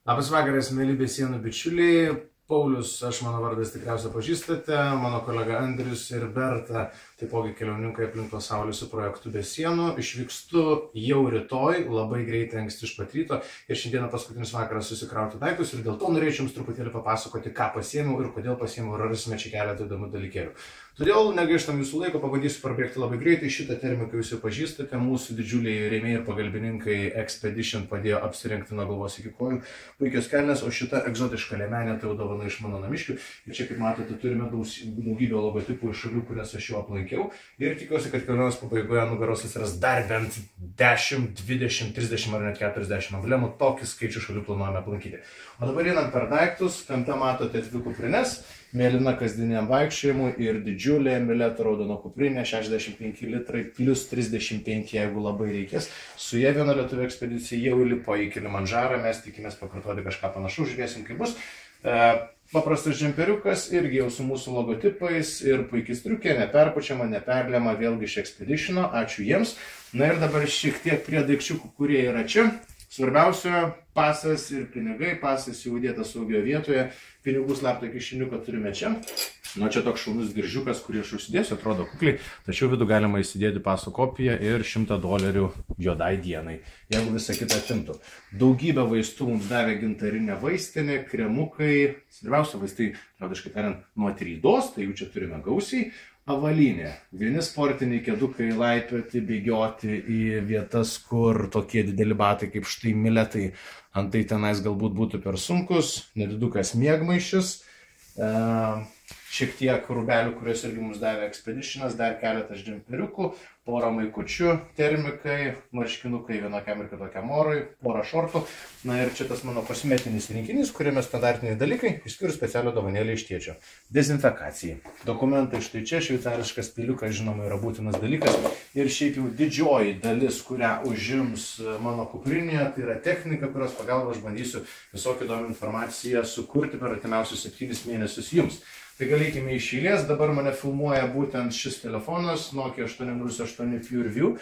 Labas vakaras, mėly Besienų bičiuliai. Paulius, mano vardas tikriausiai pažįstate, mano kolega Andrius ir Berta, taipogi keliauninkai aplink pasaulį su projektu Besienų. Išvykstu jau rytoj, labai greitai anksti iš pat ryto ir šiandieną paskutinis vakaras susikrauti daiktus ir dėl to norėčiau jums truputėlį papasakoti, ką pasiėmiau ir kodėl pasiėmiau ir rasime čia keletą įdomių dalykėlių. Todėl negaištam jūsų laiko, pabandysiu prabėgti labai greitai. Šitą termiką jūs jau pažįstate, mūsų didžiuliai rėmėjai ir pagalbininkai Expedition padėjo apsirengti nuo galvos iki kojų. Puikios kelnes, o šita egzotiška liemenė tai jau dovana iš mano namiškių. Ir čia, kaip matote, turime daugybę logotipų iš šalių, kurias aš jau aplankiau. Ir tikiuosi, kad kelionės pabaigoje nugaros atsiras dar bent 10, 20, 30 ar net 40 emblemų. Tokį skaičių šalių planuojame aplankyti. O dabar einant per daiktus, kampe matote dvi kuprines. Mėlyna kasdieniam vaikščiojimui ir didžiulė Mileto raudona kuprinė, 65 litrai plus 35, jeigu labai reikės. Su jie viena lietuvių ekspedicija jau įlipo į Kilimandžarą, mes tikimės pakartoti kažką panašaus, žiūrėsim kaip bus. Paprastas džemperiukas irgi jau su mūsų logotipais ir puikiai striukė, neperpučiama, neperliama, vėlgi iš Expeditiono, ačiū jiems. Na ir dabar šiek tiek prie daikčiukų, kurie yra čia. Svarbiausia, pasas ir pinigai, pasas jau įdėtas saugioje vietoje, pinigų slaptą kišeniuką turime čia. Nu, čia toks šaunus diržiukas, kurį aš užsidėsiu, atrodo kukliai, tačiau vidų galima įsidėti paso kopiją ir $100 juodai dienai, jeigu visą kitą atimtų. Daugybę vaistų mums davė gintarinė vaistinė, kremukai, svarbiausia vaistai, liaudiškai tariant, nuo trydos, tai jų čia turime gausiai. Avalynė. Vieni sportiniai kėdukai laipioti, bėgioti į vietas, kur tokie dideli batai kaip štai Miletai, antai tenais galbūt būtų per sunkus, nedidukas miegmaišis, šiek tiek rūbelių, kuriuos irgi mums davė Expeditionas, dar keletas džemperiukų, porą maikučių, termikai, marškinukai vienokiam ir kitokiam orui, porą šortų. Na ir čia tas mano kosmetinis rinkinys, kuriame standartiniai dalykai, išskyrus specialią dovanėlę iš tėčio. Dezinfekacijai. Dokumentai štai čia, šveicariškas piliukas, žinoma, yra būtinas dalykas. Ir šiaip jau didžioji dalis, kurią užims mano kuprinėje, tai yra technika, kurios pagalba aš bandysiu visokią įdomią informaciją sukurti per artimiausius 7 mėnesius jums. Tai galėkime iš eilės, dabar mane filmuoja būtent šis telefonas, Nokia 808 FureView.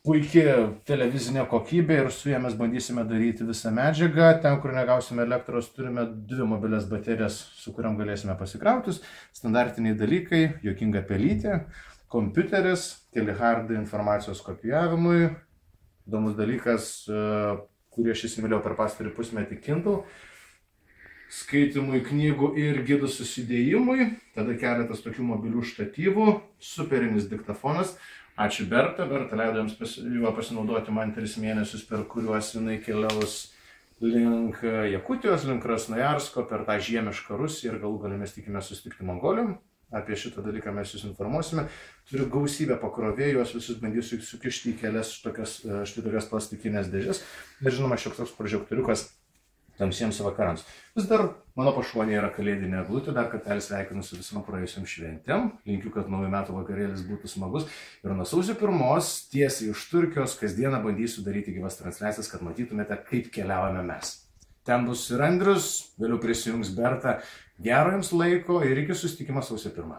Puikia televizinė kokybė ir su ja mes bandysime daryti visą medžiagą. Ten, kur negausime elektros, turime 2 mobilias baterijas, su kuriam galėsime pasikrautis. Standartiniai dalykai, juokinga pelytė, kompiuteris, keli hardai informacijos kopijavimui. Įdomus dalykas, kurį aš įsimylėjau per pastarį pusmetį, Kindle. Skaitimui, knygų ir gidų susidėjimui, tada keletas tokių mobilių štatyvų, superinis diktafonas. Ačiū Berta, Berta leido jums pasinaudoti man 3 mėnesius, per kuriuos jinai keliaus link Jakutijos, link Krasnojarsko, per tą žiemišką Rusiją ir galų gale mes tikime susitikti Mongolijom. Apie šitą dalyką mes jūs informuosime. Turiu gausybę pakrovėjų, juos visus bandysiu sukišti į kelias štai tokias plastikinės dėžes. Ir žinoma, šioks toks prožektoriukas tamsiems vakarams. Vis dar mano pašonėje yra kalėdinė eglutė, dar kartelį sveikinu su visom praėjusiam šventėm. Linkiu, kad naujų metų vakarėlis būtų smagus. Ir nuo sausio 1 tiesiai iš Turkijos kasdieną bandysiu daryti gyvas transliacijas, kad matytumėte, kaip keliaujame mes. Ten bus ir Andrius, vėliau prisijungs Berta. Gero jums laiko ir iki susitikimo sausio 1.